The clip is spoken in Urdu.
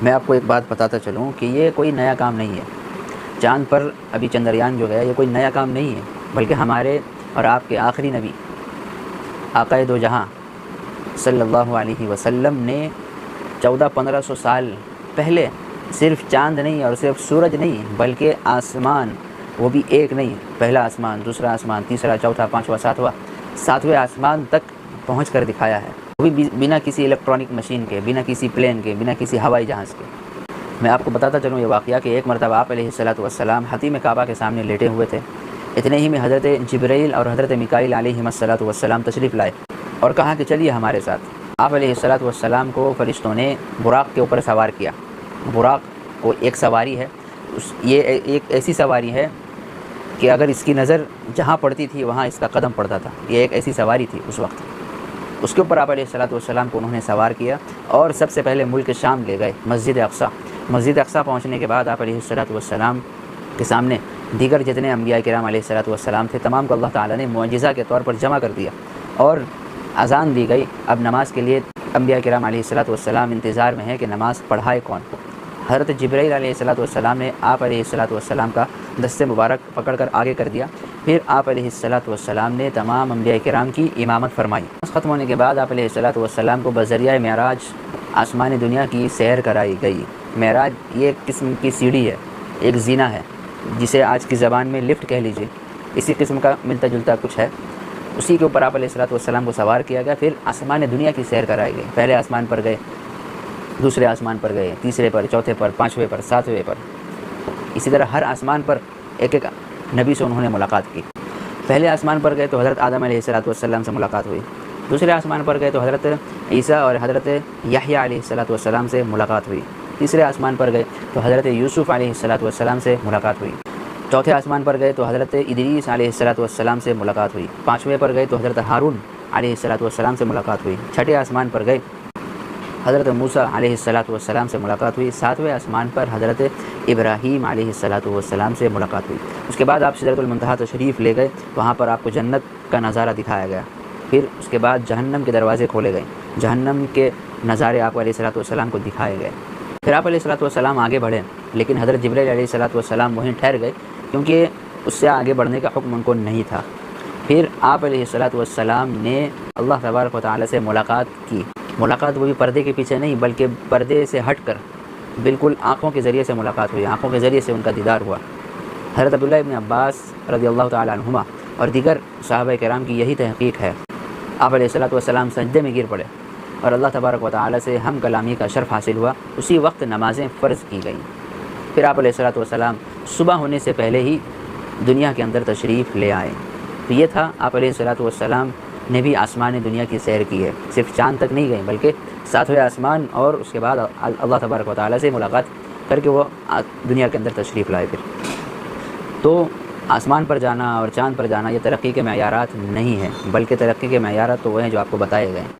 میں آپ کو ایک بات بتاتا چلوں کہ یہ کوئی نیا کام نہیں ہے۔ چاند پر ابھی چندریان جو گیا یہ کوئی نیا کام نہیں ہے، بلکہ ہمارے اور آپ کے آخری نبی آقا دو جہاں صلی اللہ علیہ وسلم نے 1400-1500 سال پہلے صرف چاند نہیں اور صرف سورج نہیں بلکہ آسمان، وہ بھی ایک نہیں، پہلا آسمان، دوسرا آسمان، تیسرا، چوتھا، پانچواں، ساتویں آسمان تک پہنچ کر دکھایا ہے، وہ بھی بنا کسی الیکٹرانک مشین کے، بنا کسی پلین کے، بنا کسی ہوائی جہاز کے۔ میں آپ کو بتاتا چلوں یہ واقعہ کہ ایک مرتبہ آپ علیہ السلام حتیم کعبہ کے سامنے لیٹے ہوئے تھے۔ اتنے ہی میں حضرت جبرائیل اور حضرت میکائیل علیہ السلام تشریف لائے اور کہا کہ چلیے ہمارے ساتھ۔ آپ علیہ السلام کو فرشتوں نے براق کے اوپر سوار کیا۔ براق کو ایک سواری ہے، یہ ایک ایسی سواری ہے کہ اگر اس کی نظر جہاں پڑتی تھی وہاں اس کا قدم پڑتا تھا، یہ ایک ایسی سواری تھی اس وقت۔ اس کے اوپر آپ علیہ السلام کو انہوں نے سوار کیا اور سب سے پہلے ملک شام لے گئے، مسجد اقصیٰ۔ مسجد اقصیٰ پہنچنے کے بعد آپ علیہ السلام کے سامنے دیگر جتنے انبیاء کرام علیہ السلام تھے تمام کو اللہ تعالیٰ نے معجزہ کے طور پر جمع کر دیا اور اذان دی گئی۔ اب نماز کے لیے انبیاء کرام علیہ السلام انتظار میں ہے کہ نماز پڑھائے کون۔ حضرت جبرائیل علیہ السلام نے آپ علیہ السلام کا دست مبارک پکڑ کر آگے کر دیا، پھر آپ علیہ السلام نے تمام انبیاء کرام کی امامت فرمائی۔ ختم ہونے کے بعد آپ علیہ السلام کو بذریعہ معراج آسمان دنیا کی سیر کرائی گئی۔ معراج یہ ایک قسم کی سیڑھی ہے، ایک زینہ ہے، جسے آج کی زبان میں لفٹ کہہ لیجیے، اسی قسم کا ملتا جلتا کچھ ہے۔ اسی کے اوپر آپ علیہ السلام کو سوار کیا گیا، پھر آسمان دنیا کی سیر کرائی گئی۔ پہلے آسمان پر گئے، دوسرے آسمان پر گئے، تیسرے پر، چوتھے پر، پانچویں پر، ساتویں پر، اسی طرح ہر آسمان پر ایک ایک نبی سے انہوں نے ملاقات کی۔ پہلے آسمان پر گئے تو حضرت آدم علیہ السلام سے ملاقات ہوئی، دوسرے آسمان پر گئے تو حضرت عیسیٰ اور حضرت یحییٰ علیہ السلام سے ملاقات ہوئی، تیسرے آسمان پر گئے تو حضرت یوسف علیہ السلام سے ملاقات ہوئی، چوتھے آسمان پر گئے تو حضرت ادریس علیہ السلام سے ملاقات ہوئی، پانچویں پر گئے تو حضرت ہارون علیہ السلام سے ملاقات ہوئی، چھٹے آسمان پر گئے حضرت موسیٰ علیہ السلام سے ملاقات ہوئی، ساتویں آسمان پر حضرت ابراہیم علیہ السلام سے ملاقات ہوئی۔ اس کے بعد آپ سدرۃ المنتہا تشریف لے گئے، وہاں پر آپ کو جنت کا نظارہ دکھایا گیا۔ پھر اس کے بعد جہنم کے دروازے کھولے گئے، جہنم کے نظارے آپ علیہ السلام کو دکھائے گئے۔ پھر آپ علیہ السلام آگے بڑھے، لیکن حضرت جبرائیل علیہ السلام وہیں ٹھہر گئے کیونکہ اس سے آگے بڑھنے کا حکم ان کو نہیں تھا۔ پھر آپ علیہ السلام نے اللہ تبارک و تعالیٰ سے ملاقات کی۔ ملاقات وہ بھی پردے کے پیچھے نہیں بلکہ پردے سے ہٹ کر بالکل آنکھوں کے ذریعے سے ملاقات ہوئی، آنکھوں کے ذریعے سے ان کا دیدار ہوا۔ حضرت عبداللہ ابن عباس رضی اللہ تعالیٰ عنہما اور دیگر صحابہ کرام کی یہی تحقیق ہے۔ آپ علیہ السلام سجدے میں گر پڑے اور اللہ تبارک و تعالیٰ سے ہم کلامی کا شرف حاصل ہوا، اسی وقت نمازیں فرض کی گئیں۔ پھر آپ علیہ السلام صبح ہونے سے پہلے ہی دنیا کے اندر تشریف لے آئے۔ تو یہ تھا آپ علیہ السلام نے بھی آسمان دنیا کی سیر کی ہے، صرف چاند تک نہیں گئے بلکہ ساتویں آسمان اور اس کے بعد اللہ تبارک و تعالیٰ سے ملاقات کر کے وہ دنیا کے اندر تشریف لائے۔ پھر تو آسمان پر جانا اور چاند پر جانا یہ ترقی کے معیارات نہیں ہیں، بلکہ ترقی کے معیارات تو وہ ہیں جو آپ کو بتائے گئے۔